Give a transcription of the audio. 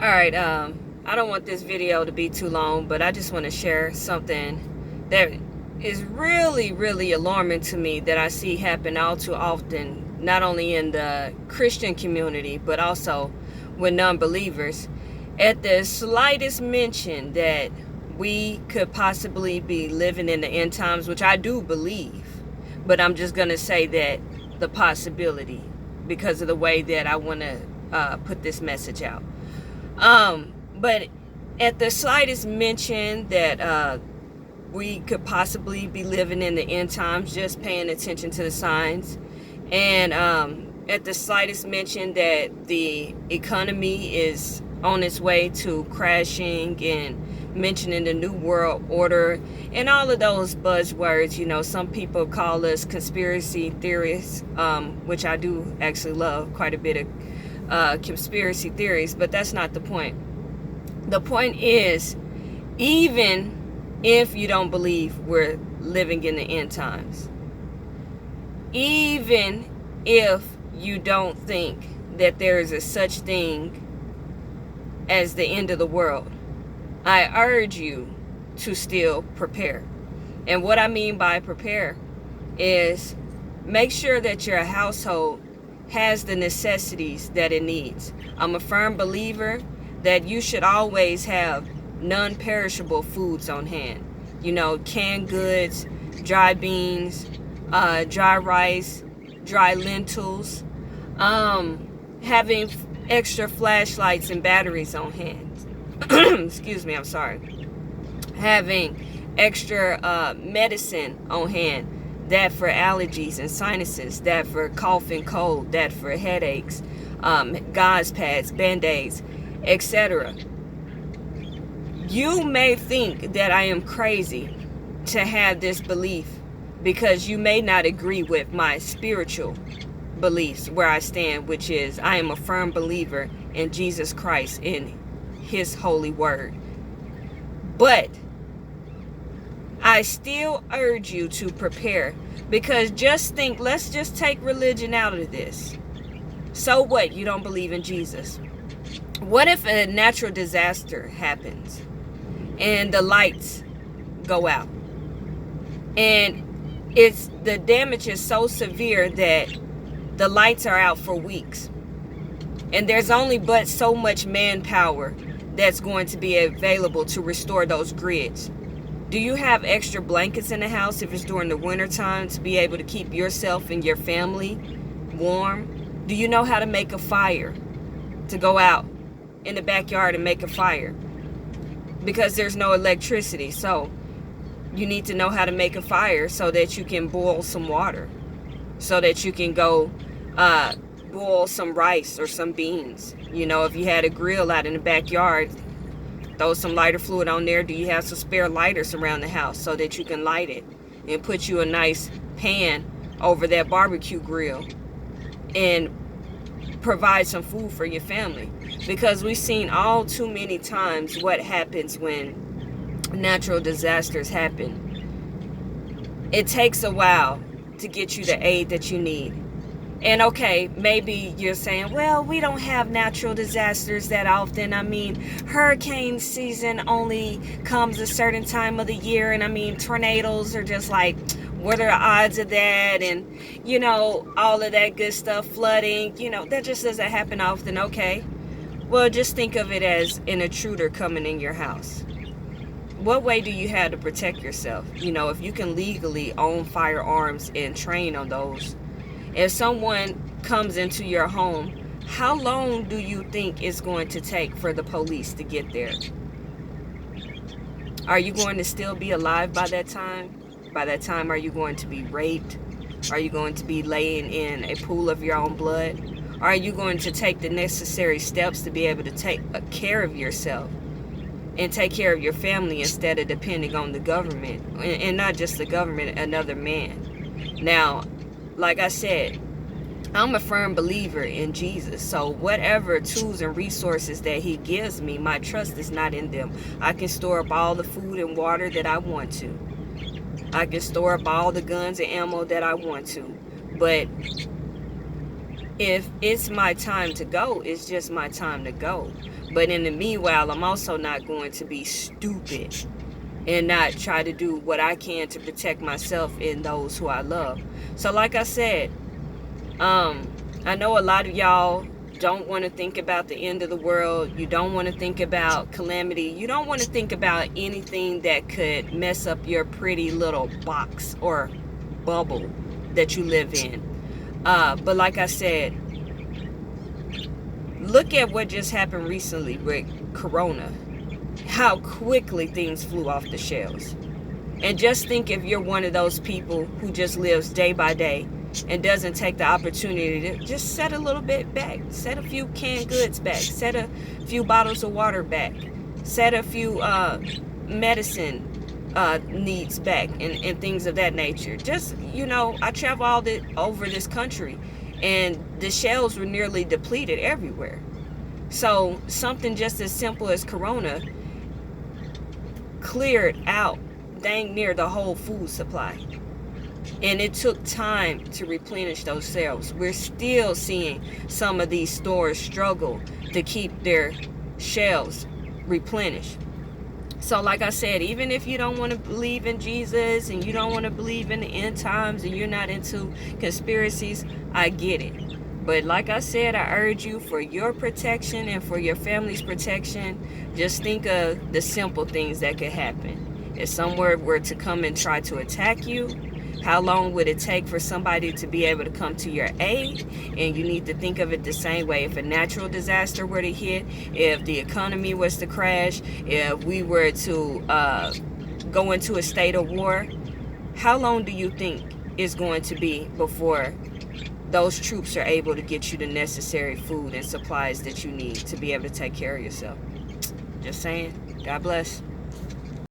Alright, I don't want this video to be too long, but I just want to share something that is really, really alarming to me that I see happen all too often, not only in the Christian community, but also with non-believers. At the slightest mention that we could possibly be living in the end times, which I do believe, but I'm just going to say that the possibility because of the way that I want to put this message out. But at the slightest mention that we could possibly be living in the end times, just paying attention to the signs, and at the slightest mention that the economy is on its way to crashing, and mentioning the New World Order and all of those buzzwords, some people call us conspiracy theorists, which I do actually love quite a bit of conspiracy theories, but that's not the point. The point is, even if you don't believe we're living in the end times, even if you don't think that there is a such thing as the end of the world, I urge you to still prepare. And what I mean by prepare is make sure that your household has the necessities that it needs. I'm a firm believer that you should always have non-perishable foods on hand. Canned goods, dry beans, dry rice, dry lentils, having extra flashlights and batteries on hand. Excuse me, I'm sorry. Having extra medicine on hand. That for allergies and sinuses, that for cough and cold, that for headaches, gauze pads, band-aids, etc. You may think that I am crazy to have this belief because you may not agree with my spiritual beliefs where I stand, which is I am a firm believer in Jesus Christ, in His holy word. But I still urge you to prepare, because just think, let's just take religion out of this. So what? You don't believe in Jesus. What if a natural disaster happens and the lights go out, and the damage is so severe that the lights are out for weeks, and there's only but so much manpower that's going to be available to restore those grids? Do you have extra blankets in the house if it's during the winter time to be able to keep yourself and your family warm? Do you know how to make a fire, to go out in the backyard and make a fire? Because there's no electricity, so you need to know how to make a fire so that you can boil some water, so that you can go boil some rice or some beans. If you had a grill out in the backyard, throw some lighter fluid on there. Do you have some spare lighters around the house so that you can light it, and put you a nice pan over that barbecue grill and provide some food for your family? Because we've seen all too many times what happens when natural disasters happen. It takes a while to get you the aid that you need. And okay, maybe you're saying, well, we don't have natural disasters that often. Hurricane season only comes a certain time of the year. And tornadoes are just like, what are the odds of that? And, all of that good stuff, flooding, that just doesn't happen often. Okay, well, just think of it as an intruder coming in your house. What way do you have to protect yourself? If you can legally own firearms and train on those, if someone comes into your home, how long do you think it's going to take for the police to get there? Are you going to still be alive by that time? By that time, are you going to be raped? Are you going to be laying in a pool of your own blood? Are you going to take the necessary steps to be able to take care of yourself and take care of your family instead of depending on the government? And not just the government, another man. Now, like I said, I'm a firm believer in Jesus. So whatever tools and resources that He gives me, my trust is not in them. I can store up all the food and water that I want to. I can store up all the guns and ammo that I want to. But if it's my time to go, it's just my time to go. But in the meanwhile, I'm also not going to be stupid and not try to do what I can to protect myself and those who I love. So like I said, I know a lot of y'all don't want to think about the end of the world. You don't want to think about calamity. You don't want to think about anything that could mess up your pretty little box or bubble that you live in. But like I said, look at what just happened recently with Corona. How quickly things flew off the shelves. And just think if you're one of those people who just lives day by day and doesn't take the opportunity to just set a little bit back, set a few canned goods back, set a few bottles of water back, set a few medicine needs back, and things of that nature. Just, I travel over this country, and the shelves were nearly depleted everywhere. So something just as simple as Corona cleared out dang near the whole food supply. And it took time to replenish those shelves. We're still seeing some of these stores struggle to keep their shelves replenished. So like I said, even if you don't want to believe in Jesus and you don't want to believe in the end times and you're not into conspiracies, I get it. But like I said, I urge you, for your protection and for your family's protection, just think of the simple things that could happen. If someone were to come and try to attack you, how long would it take for somebody to be able to come to your aid? And you need to think of it the same way. If a natural disaster were to hit, if the economy was to crash, if we were to go into a state of war, how long do you think it's going to be before those troops are able to get you the necessary food and supplies that you need to be able to take care of yourself? Just saying. God bless.